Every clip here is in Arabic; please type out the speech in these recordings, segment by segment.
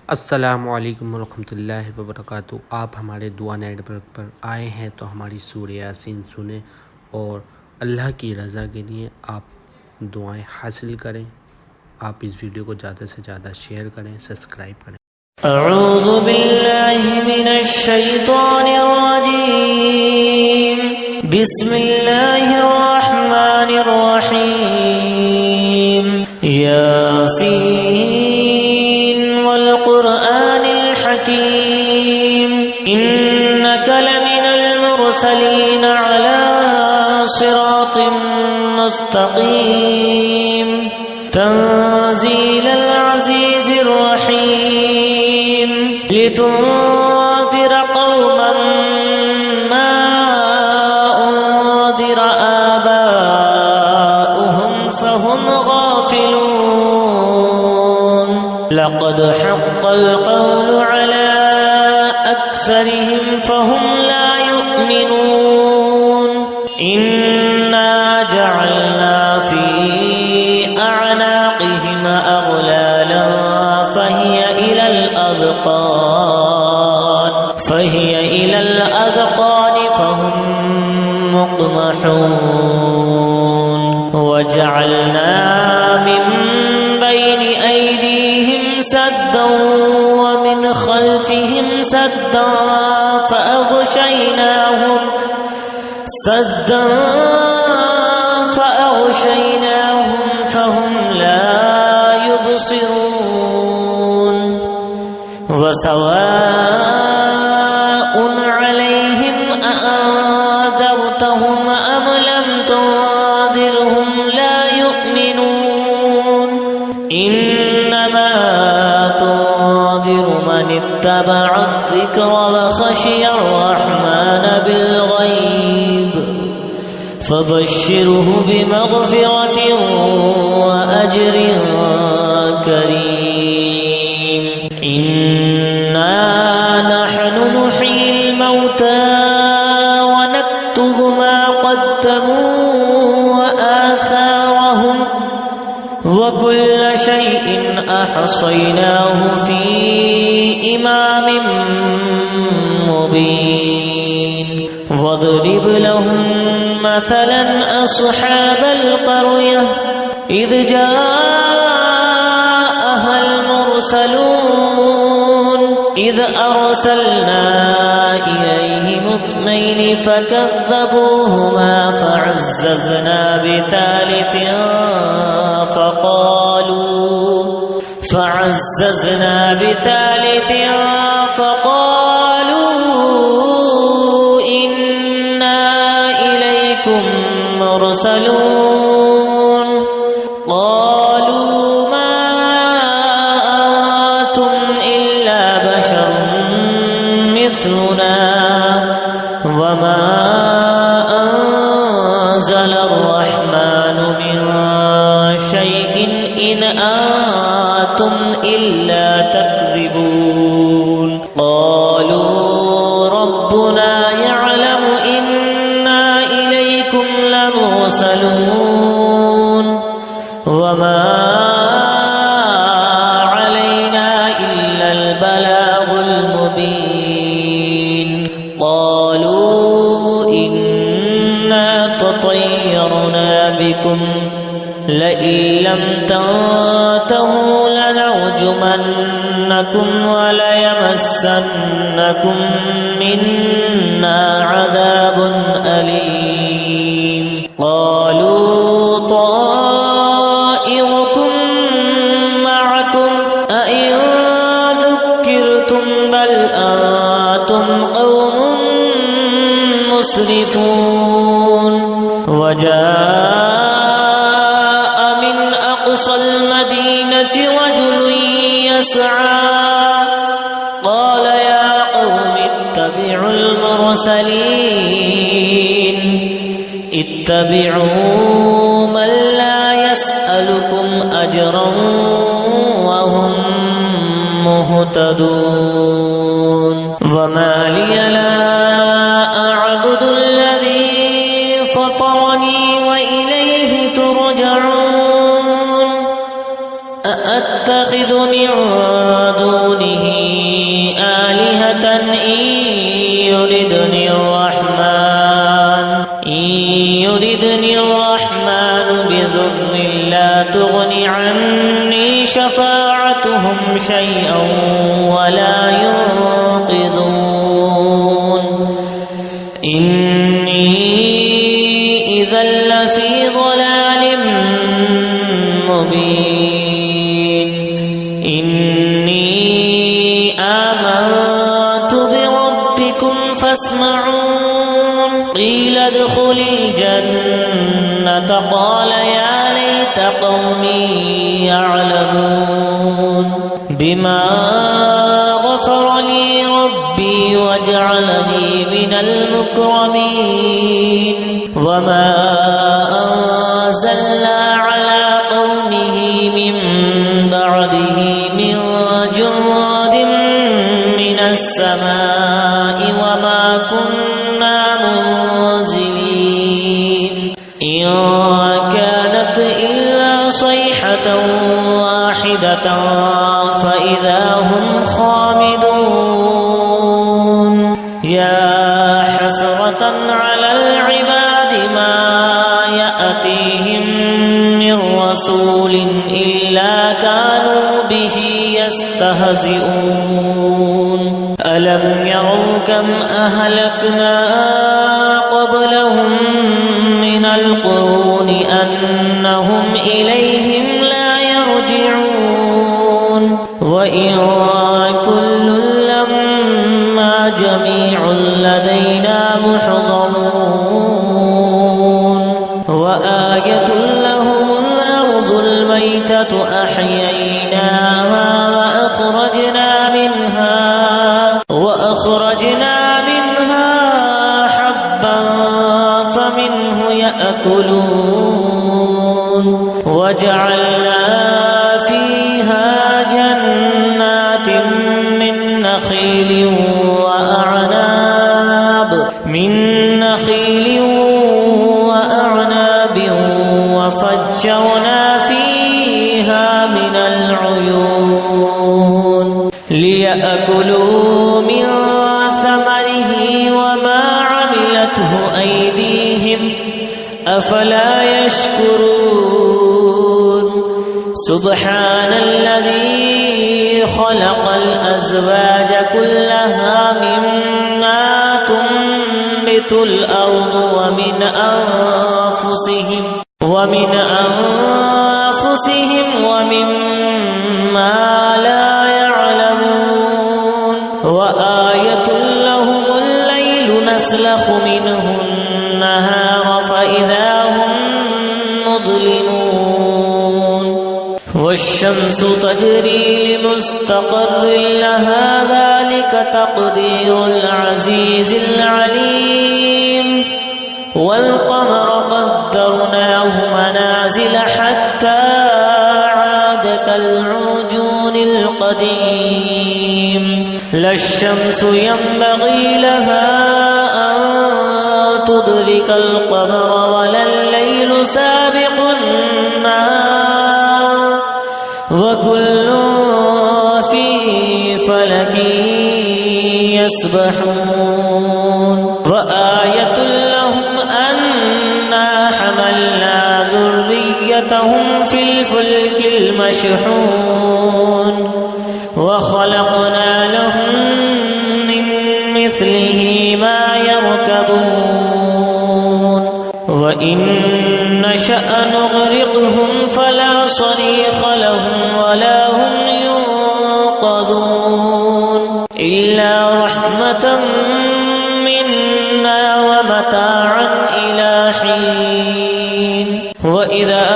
अस्सलामुअलैकुम वरहमतुल्लाहि वबरकातुहू। आप हमारे दुआ नेटवर्क पर आए हैं तो हमारी सूरह यासीन सुने और अल्लाह की रज़ा के लिए आप दुआएं हासिल करें। आप इस वीडियो को ज़्यादा से ज़्यादा शेयर करें, सब्सक्राइब करें। अऊज़ु बिल्लाहि मिनश शैतानिर रजीम। बिस्मिल्लाहिर रहमानिर रहीम। यासीन वल क़ुरआनिल हकीम। इन्नका लमिनल मुरसलीन अला सिरातिम मुस्तक़ीम। तंज़ीलल अज़ीज़िर रहीम। लितुन्ज़िर क़ौमन मा उन्ज़िर आबाउहुम फ़हुम गाफ़िलून। लक़द हक़्क़ल क़ौलु अला अक्सरिहिम फ़हुम ला युमिनून। इन्ना जअलना फ़ी अअनाक़िहिम अग़लालन फ़हिय इलल अज़क़ान फ़हुम मुक़महून। वजअलना मिन बैनि ऐदीहिम सद्दन वमिन ख़ल्फ़िहिम सद्दन फ़अग़शयनाहुम फ़हुम ला युबसिरून। वसवाउन अलैहिम अअन्ज़रतहुम अम लम तुन्ज़िरहुम ला युमिनून। इन्नमा तुन्ज़िरु मन इत्तबअ الذिक्र वख़शिय अर्रहमान बिल्ग़ैब। फबश्शिरहु बिमग़फ़िरतिन वअज्र करीम। इन्ना नहनु नुह्यिल मौता वनक्तुबु मा क़द्दमू वआसारहुम वकुल्ल शैइन अहसयनाहु फ़ी इमामिन मुबीन। वضرب لهم مثلا أصحاب القرية إذ جاءها المرسلون إذ أرسلنا إليهم اثنين فكذبوهما فعززنا بثالث فقالوا إنا إليكم مرسلون. قالوا ما أنتم إلا بشر مثلنا وما أنزل الرحمن من شيء إن أنتم إلا تكذبون. قالوا ربنا يعلم إنا إليكم لمرسلون وما علينا إلا البلاغ المبين. قالوا إنا تطيرنا بكم لئن لم تنتهوا لنرجمنكم وليمسنكم منا عذاب أليم. قالوا طائركم معكم أئن ذكرتم بل أنتم قوم مسرفون. وجاء من أقصى المدينة رجل يسعى قال يا قوم اتبعوا المرسلين. اتبعوا من لا يسألكم أجرا وهم مهتدون. وما لي لا أعبد الذي فطرني وإليه ترجعون. أأتخذ من دونه تنفعهم شيئا ولا ينقذون إني إذا لفي ضلال مبين إني آمنت بربكم فاسمعون قيل ادخل الجنة قال يا ليت قومي يعلمون بما غفر لي ربي وجعلني من المكرمين وما أنزلنا على قومه من بعده من جراد من السماء وما كنا منزلين إن كانت إلا صيحة واحدة فإذا هم خامدون يا حسرة على العباد ما يأتيهم من رسول إلا كانوا به يستهزئون ألم يروا كم أهلكنا قبلهم من القرون أنهم إليهم لا يرجعون وإن كل لما جميع لدينا محضرون وآية لهم الأرض الميتة أحييناها وأخرجنا منها حبا فمنه يأكلون وجعلنا فيها جنات من نخيل وأعناب وفجرنا فيها من العيون ليأكلوا من ثمره وما عملته أيديهم أفلا يشكرون سبحان الذي خلق الأزواج كلها مما تنبت الأرض ومن أنفسهم ومما لا يعلمون وآية لهم الليل نسلخ منه النهار فإذا هم مظلمون والشمس تجري لمستقر لها ذلك تقدير العزيز العليم والقمر قدرناه منازل حتى عاد كالعرجون القديم لا الشمس ينبغي لها أن تدرك القمر ولا الليل سابق النهار وكل في فلك يسبحون وآية لهم أنا حملنا ذريتهم في الفلك المشحون وخلقنا لهم من مثله ما يركبون وإن نشأ نغرقهم فلا صريخ لهم ولا هم ينقذون إلا رحمة منا ومتاعا إلى حين وإذا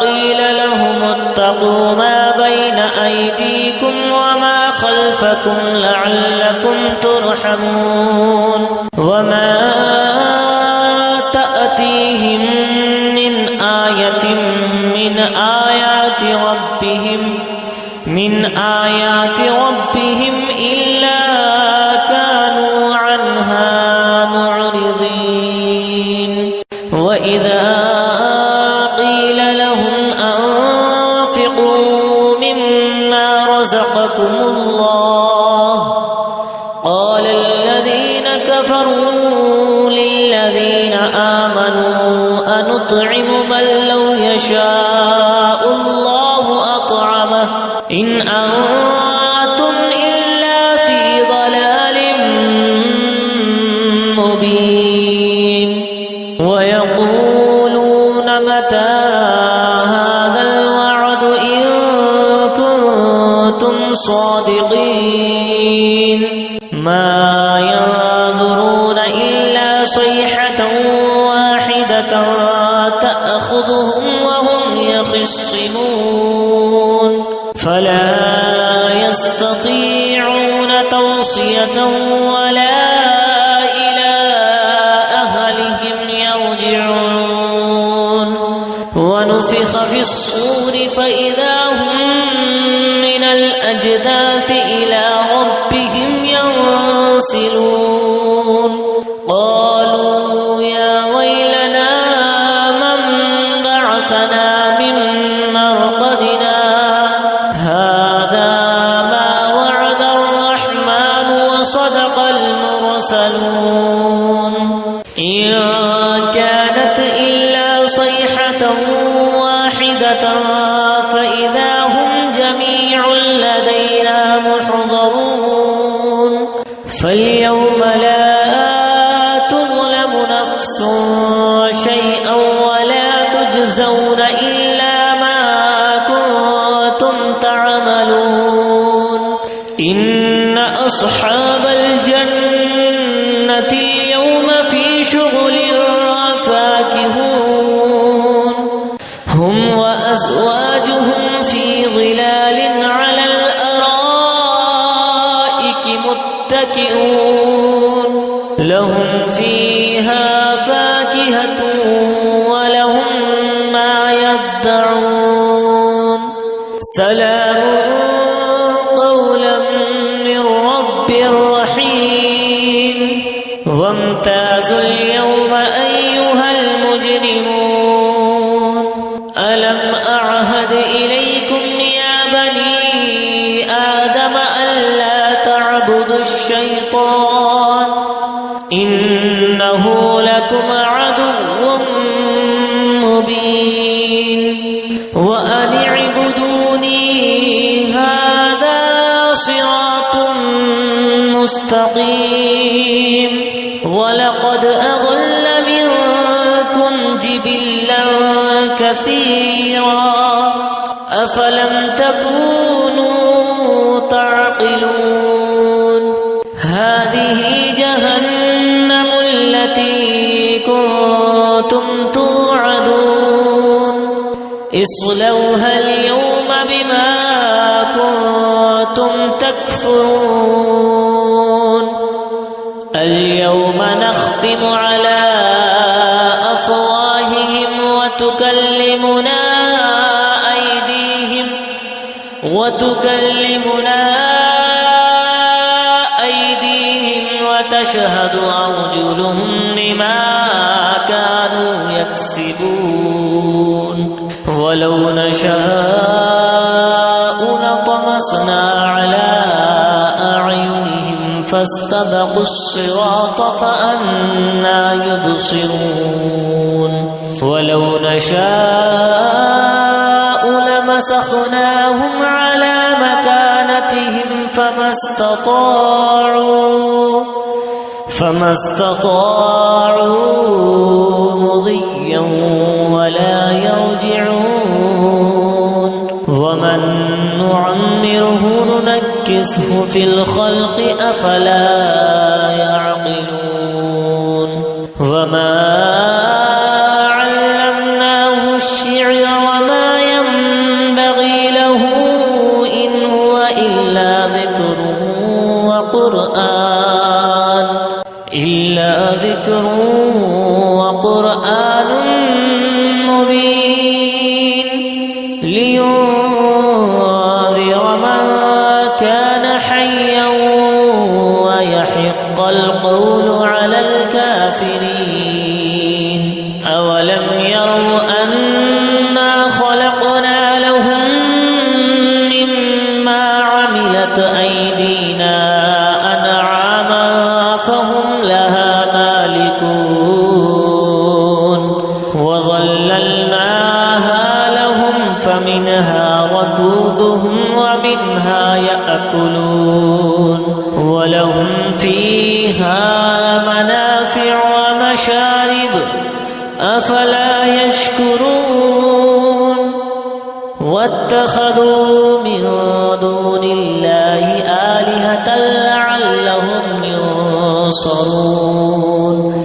قيل لهم اتقوا ما بين أيديكم وما خلفكم لعلكم ترحمون وما تأتيهم من آية من آيات ربهم إلا كانوا عنها معرضين وإذا قيل لهم أنفقوا مما رزقكم الله قال الذين كفروا للذين آمنوا أنطعم من لو يشاء الله أطعمه إن أنتم إلا في ضلال مبين ويقولون متى هذا الوعد إن كنتم صادقين ما ينظرون إلا صيحة واحدة تأخذهم وهم يخصمون فلا يستطيعون توصية ولا إلى أهلهم يرجعون ونفخ في الصور فإذا هم من الأجداث إلى ربهم ينسلون قالوا يا ويلنا من بعثنا من مرقدنا هذا ما وعد الرحمن وصدق المرسلون إن كانت إلا صيحة واحدة فإذا هم جميع لدينا محضرون فاليوم لا تظلم نفس شيئا ولا تجزون إلا ما كنتم تعملون إن أصحاب الجنة اليوم في شغل فاكهون هم وأزواجهم في ظلال على الأرائك متكئون لهم فيها فاكهة ولهم ما يدعون سلام قولا من رب رحيم وامتازوا اليوم أيها المجرمون ألم أعهد إليكم يا بني آدم ألا تعبدوا الشيطان إنه لكم عدو مبين وأن اعبدوني هذا صراط مستقيم ولقد أضل منكم جبلا كثيرا أفلم تكونوا تعقلون هذه جهنم التي كنتم توعدون اصلوها اليوم بما كنتم تكفرون اليوم نختم على أفواههم وتكلمنا أيديهم وتشهد أرجلهم بما كانوا يكسبون ولو نشاء لطمسنا على أعينهم فاستبقوا الصراط فأنى يبصرون ولو نشاء لمسخناهم على مكانتهم فما استطاعوا مضيا ولا يرجعون ومن نعمره ننكسه في الخلق أفلا يعقلون وما علمناه الشعر وما ينبغي له إن هو إلا ذكر وقرآن مبين لينذر من كان حيا ويحق القول على الكافرين أولم يروا أنا خلقنا لهم مما عملت أيدينا أنعاما فهم لها مالكون وظللناها لهم فمنها ركوبهم ومنها منها يأكلون ولهم فيها منافع ومشارب أفلا يشكرون واتخذوا من دون الله آلهة لعلهم ينصرون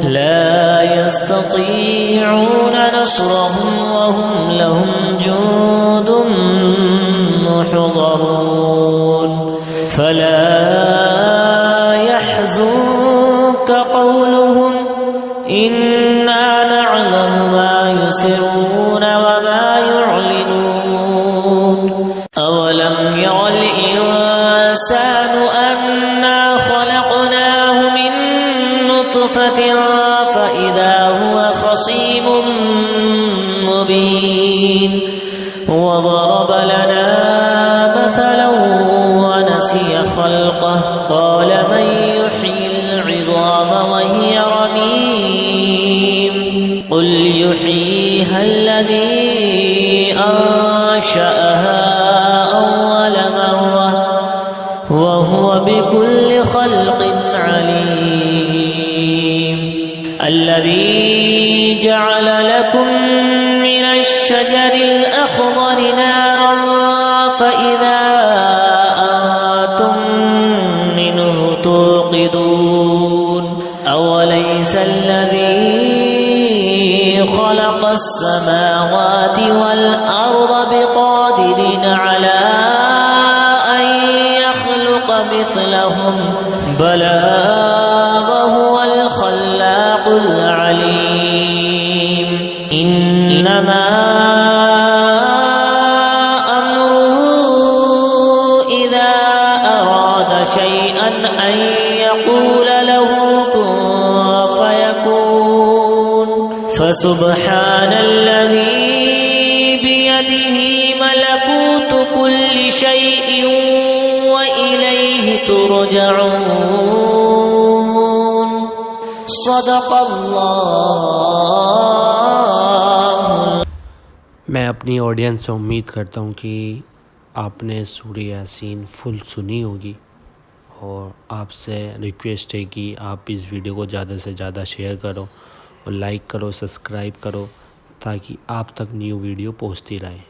لا يستطيعون نصرهم وهم لهم جند محضرون فلا يحزنك قولهم إنا نعلم ما يسرون وما يعلنون أولم ير الإنسان أنا خلقناه من نطفة فإذا هو خصيم مبين وضرب لنا مثلا ونسي خلقه قال من يحيي العظام وهي رميم قل يحييها الذي أنشأها أول مرة وهو بكل خلق عليم الذي جعل لكم من الشجر الأخضر نارا فإذا أنتم منه توقدون أوليس الذي خلق السماوات والأرض بقادر على أن يخلق مثلهم بلى وهو الخلاق العليم إنما أمره إذا أراد شيئا أن يقول له كن فيكون فسبحان الذي بيده ملكوت كل شيء وإليه ترجعون صدق الله। मैं अपनी ऑडियंस से उम्मीद करता हूँ कि आपने सूरह यासीन फुल सुनी होगी और आपसे रिक्वेस्ट है कि आप इस वीडियो को ज़्यादा से ज़्यादा शेयर करो और लाइक करो, सब्सक्राइब करो ताकि आप तक न्यू वीडियो पहुँचती रहे।